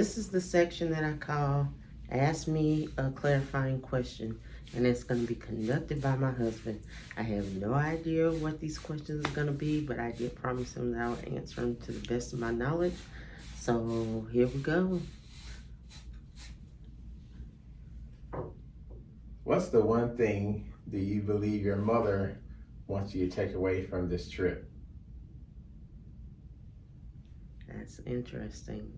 this is the section that I call Ask Me a Clarifying Question, and it's going to be conducted by my husband. I have no idea what these questions are going to be, but I did promise him that I would answer them to the best of my knowledge. So here we go. What's the one thing do you believe your mother wants you to take away from this trip? That's interesting.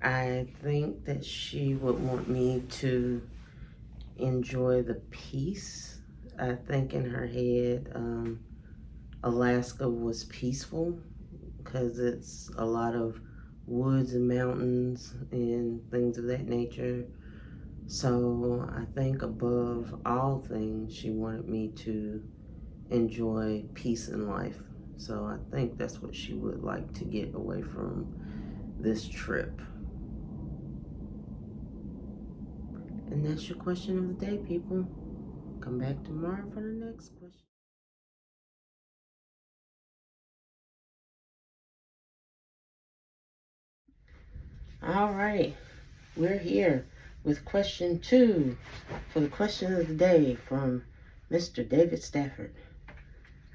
I think that she would want me to enjoy the peace. I think in her head, Alaska was peaceful because it's a lot of woods and mountains and things of that nature. So I think above all things, she wanted me to enjoy peace in life. So I think that's what she would like to get away from this trip. And that's your question of the day, people. Come back tomorrow for the next question. All right, we're here with question 2 for the question of the day from Mr. David Stafford.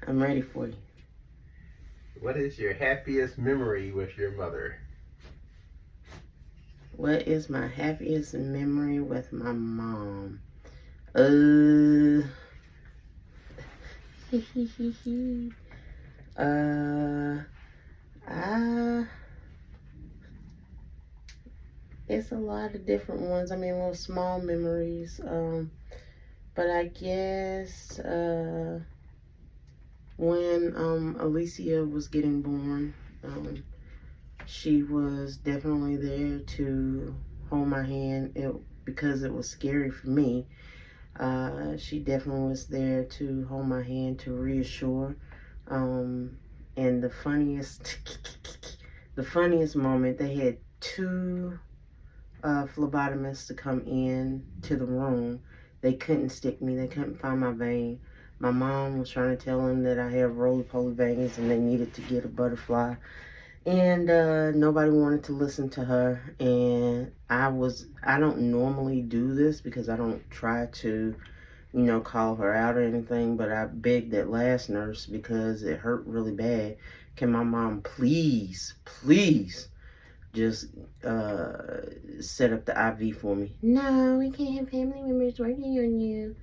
I'm ready for you. What is your happiest memory with your mother? What is my happiest memory with my mom? It's a lot of different ones. I mean, little small memories. But I guess when Alicia was getting born, she was definitely there to hold my hand. Because it was scary for me. She definitely was there to hold my hand, to reassure. And the funniest moment, they had 2 phlebotomists to come in to the room. They couldn't stick me. They couldn't find my vein. My mom was trying to tell them that I have roly-poly veins and they needed to get a butterfly. And nobody wanted to listen to her. And I don't normally do this because I don't try to, call her out or anything. But I begged that last nurse because it hurt really bad. Can my mom please just set up the IV for me? No, we can't have family members working on you.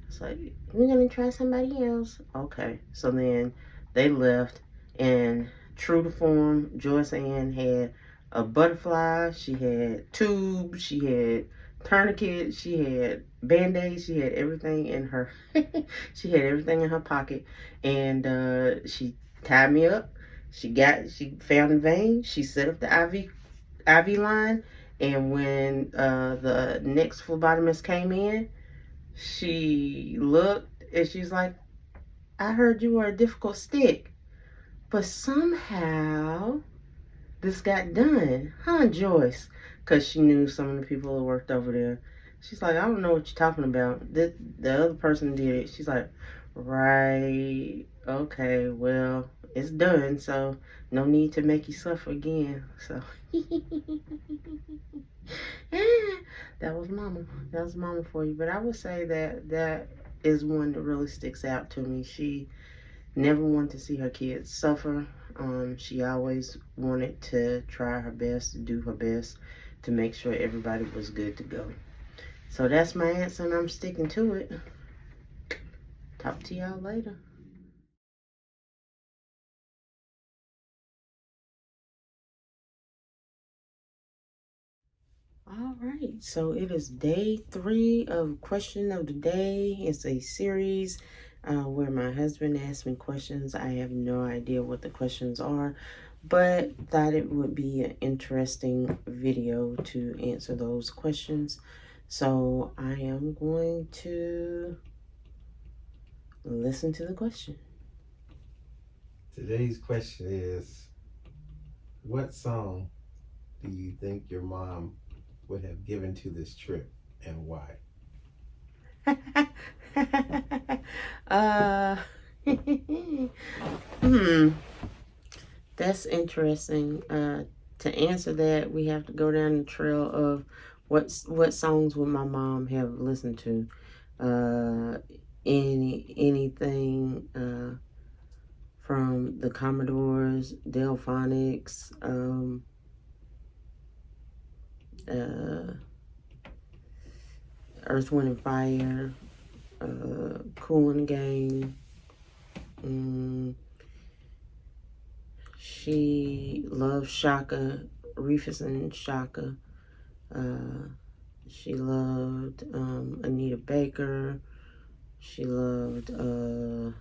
It's like, we're going to try somebody else. Okay. So then they left, and true to form, Joyce Ann had a butterfly, she had tubes, she had tourniquets, she had band-aids, she had everything in her she had everything in her pocket. And she tied me up. She found the vein, she set up the IV line, and when the next phlebotomist came in, she looked and she's like, I heard you were a difficult stick, but somehow this got done, huh, Joyce? Because she knew some of the people who worked over there. She's like, I don't know what you're talking about. The other person did it. She's like, right, okay, well, it's done, so no need to make you suffer again. So that was mama. That was mama for you. But I would say that is one that really sticks out to me. She never wanted to see her kids suffer. She always wanted to try her best, to do her best to make sure everybody was good to go. So that's my answer, and I'm sticking to it. Talk to y'all later. All right, so it is day 3 of Question of the Day. It's a series where my husband asks me questions. I have no idea what the questions are, but thought it would be an interesting video to answer those questions. So I am going to listen to the question. Today's question is, what song do you think your mom would have given to this trip and why? Hmm, that's interesting. to answer that, we have to go down the trail of what songs would my mom have listened to. Anything from the Commodores, Delphonics, Earth, Wind and Fire, Kool and the Gang. She loved Shaka, Rufus and Shaka. She loved Anita Baker. She loved, did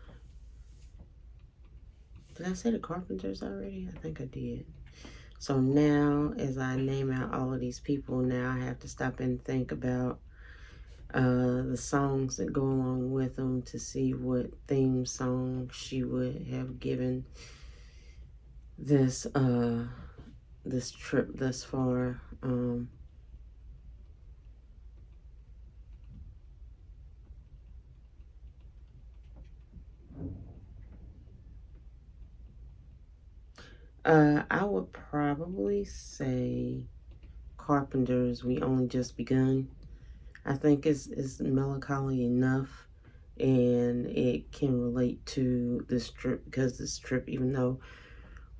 I say the Carpenters already? I think I did. So now, as I name out all of these people, now I have to stop and think about the songs that go along with them to see what theme song she would have given this this trip thus far. I would probably say Carpenters, We Only Just Begun. I think it's melancholy enough, and it can relate to this trip, because this trip, even though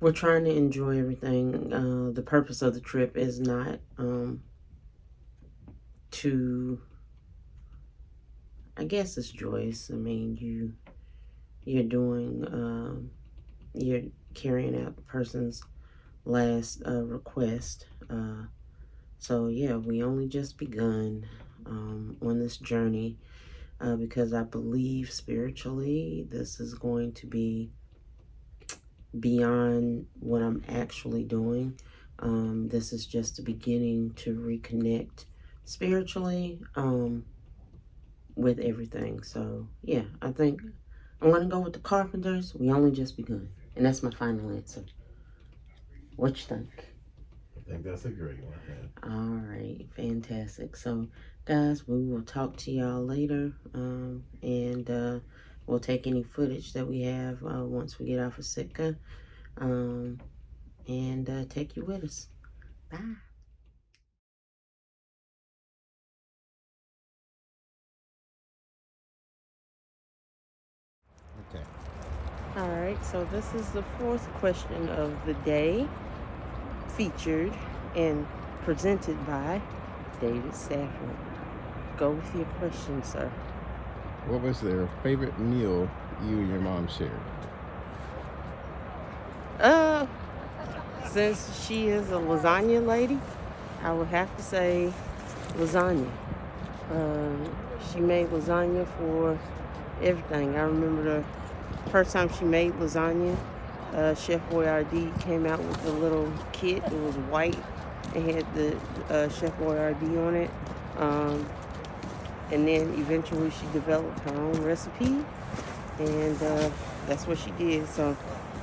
we're trying to enjoy everything, the purpose of the trip is not to, I guess it's joyous. I mean, you're doing, you're carrying out the person's last request. So yeah, we only just begun on this journey, because I believe spiritually this is going to be beyond what I'm actually doing. This is just the beginning to reconnect spiritually with everything. So yeah, I think I'm gonna go with the Carpenters, We Only Just Begun. And that's my final answer. What you think? I think that's a great one, man. All right, fantastic. So, guys, we will talk to y'all later, and we'll take any footage that we have once we get off of Sitka, and take you with us. Bye. Okay. All right, so this is the fourth question of the day, featured and presented by David Safford. Go with your question, sir. What was their favorite meal you and your mom shared? Since she is a lasagna lady, I would have to say lasagna. She made lasagna for everything. I remember the first time she made lasagna, Chef Boyardee came out with a little kit. It was white. It had the Chef Boyardee on it. And then eventually she developed her own recipe, and that's what she did. So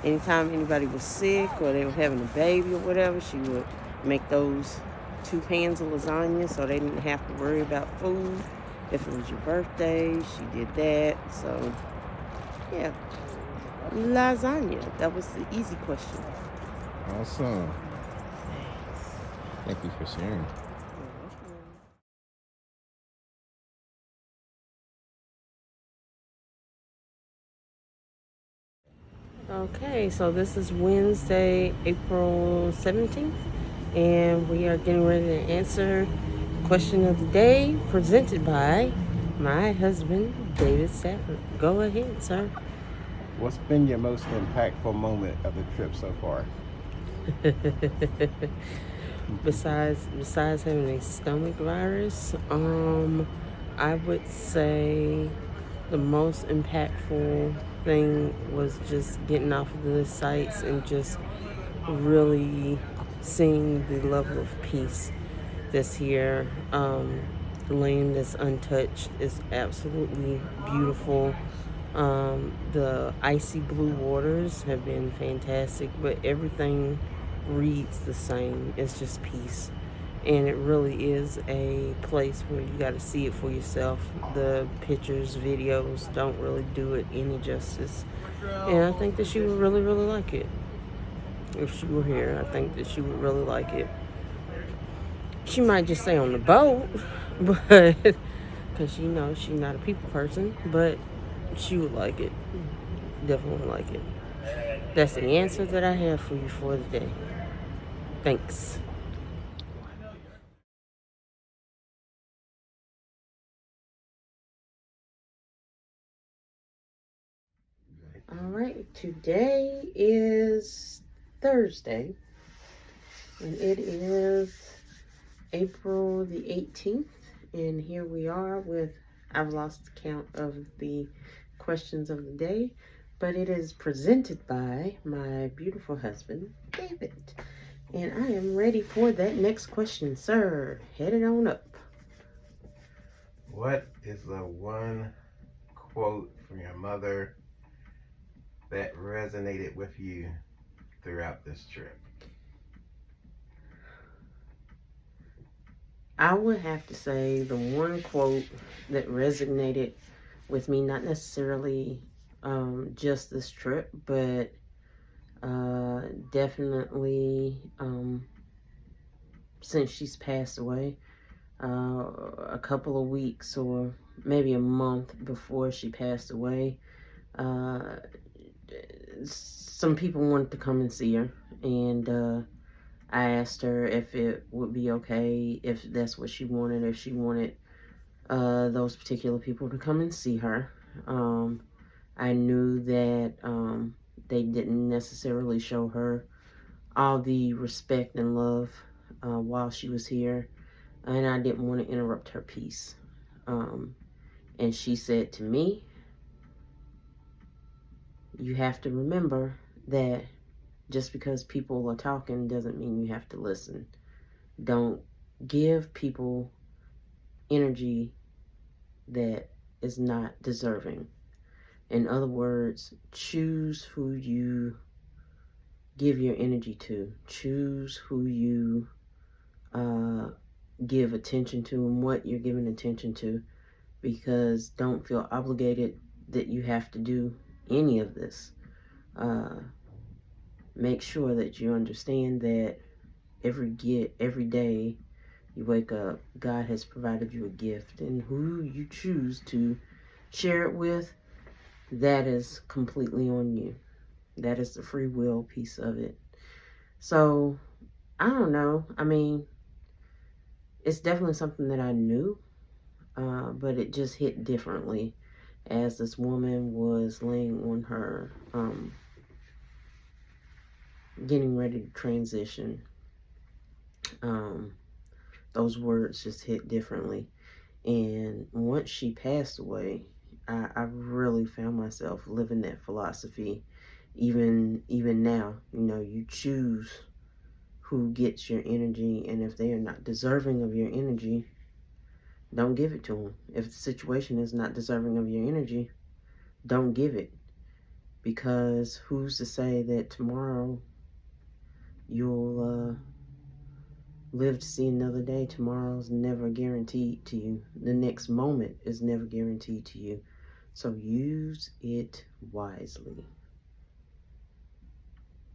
anytime anybody was sick or they were having a baby or whatever, she would make those 2 pans of lasagna so they didn't have to worry about food. If it was your birthday, she did that. So yeah, lasagna. That was the easy question. Awesome. Thank you for sharing. Okay, so this is Wednesday, April 17th, and we are getting ready to answer the question of the day presented by my husband, David Safford. Go ahead, sir. What's been your most impactful moment of the trip so far? Besides having a stomach virus, I would say the most impactful thing was just getting off of the sites and just really seeing the level of peace that's here. The land that's untouched is absolutely beautiful. The icy blue waters have been fantastic, but everything reads the same. It's just peace. And it really is a place where you got to see it for yourself. The pictures, videos don't really do it any justice. And I think that you would really, really like it. if she were here. I think that she would really like it. She might just stay on the boat, but because she's not a people person, but she would like it. Definitely like it. That's the answer that I have for you for today. Thanks. All right, today is Thursday, and it is April the 18th, and here we are with, I've lost the count of the questions of the day, but it is presented by my beautiful husband, David. And I am ready for that next question, sir. Head it on up. What is the one quote from your mother that resonated with you throughout this trip? I would have to say the one quote that resonated with me, not necessarily just this trip, but definitely since she's passed away, a couple of weeks or maybe a month before she passed away. Uh, some people wanted to come and see her, and I asked her if it would be okay if that's what she wanted, if she wanted those particular people to come and see her. I knew that they didn't necessarily show her all the respect and love while she was here, and I didn't want to interrupt her peace. And she said to me, you have to remember that just because people are talking doesn't mean you have to listen. Don't give people energy that is not deserving. In other words, choose who you give your energy to. Choose who you give attention to and what you're giving attention to, because don't feel obligated that you have to do any of this. Make sure that you understand that every day you wake up, God has provided you a gift, and who you choose to share it with, that is completely on you. That is the free will piece of it. So, I don't know. I mean, it's definitely something that I knew, but it just hit differently as this woman was laying on her, getting ready to transition. Those words just hit differently. And once she passed away, I really found myself living that philosophy. Even now, you choose who gets your energy, and if they are not deserving of your energy, don't give it to them. If the situation is not deserving of your energy, don't give it, because who's to say that tomorrow you'll live to see another day? Tomorrow's never guaranteed to you. The next moment is never guaranteed to you. So use it wisely.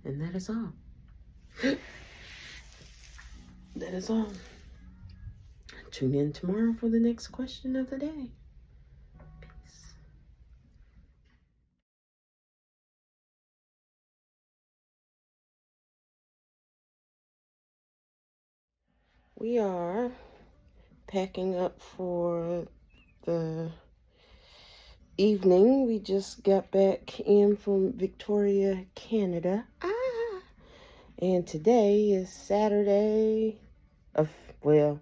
And that is all. That is all. Tune in tomorrow for the next question of the day. Peace. We are packing up for the evening. We just got back in from Victoria, Canada. And today is Saturday well,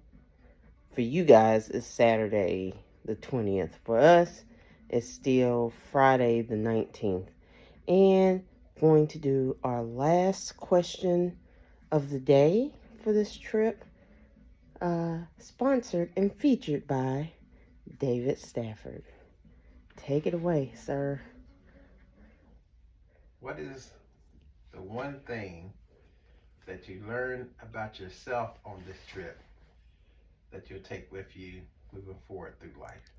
for you guys, it's Saturday the 20th. For us, it's still Friday the 19th. And going to do our last question of the day for this trip, sponsored and featured by David Stafford. Take it away, sir. What is the one thing that you learned about yourself on this trip that you'll take with you moving forward through life?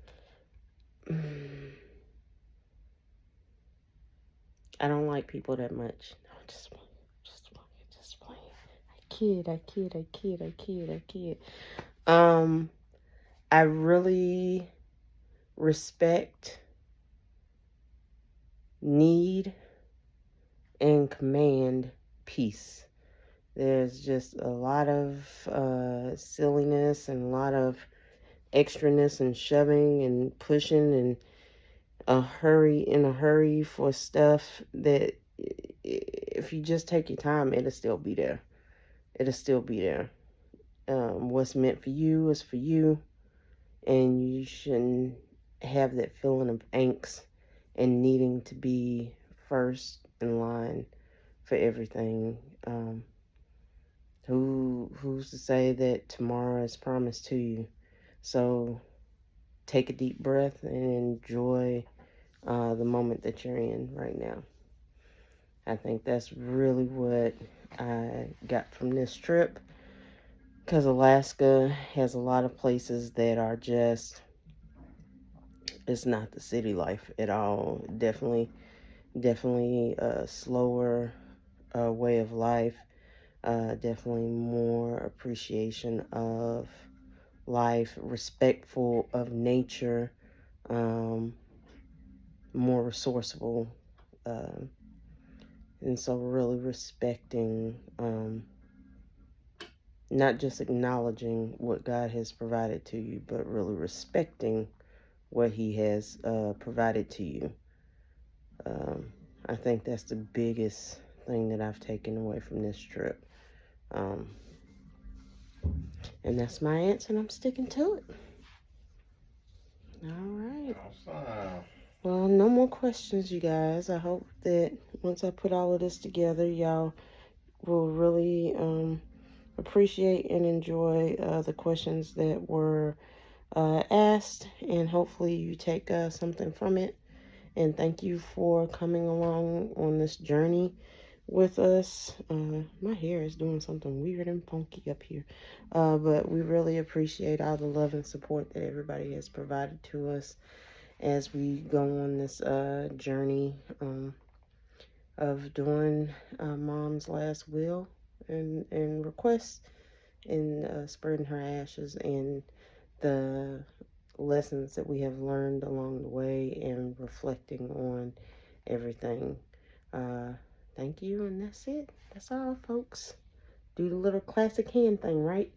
I don't like people that much. No, just one. kid. I really respect, need, and command peace. There's just a lot of silliness and a lot of extraness and shoving and pushing and in a hurry for stuff that if you just take your time, it'll still be there. It'll still be there. What's meant for you is for you, and you shouldn't have that feeling of angst and needing to be first in line for everything. Who's to say that tomorrow is promised to you? So take a deep breath and enjoy the moment that you're in right now. I think that's really what I got from this trip, because Alaska has a lot of places that are just, it's not the city life at all. Definitely a slower way of life. Definitely more appreciation of life, respectful of nature, more resourceful, and so really respecting, not just acknowledging what God has provided to you, but really respecting what He has provided to you. I think that's the biggest thing that I've taken away from this trip. And that's my answer, and I'm sticking to it. All right. Awesome. Well, no more questions, you guys. I hope that once I put all of this together, y'all will really appreciate and enjoy the questions that were asked, and hopefully you take something from it. And thank you for coming along on this journey with us. My hair is doing something weird and funky up here. But we really appreciate all the love and support that everybody has provided to us as we go on this journey of doing Mom's last will and request, and spreading her ashes, and the lessons that we have learned along the way, and reflecting on everything. Thank you, and that's it. That's all, folks. Do the little classic hand thing, right?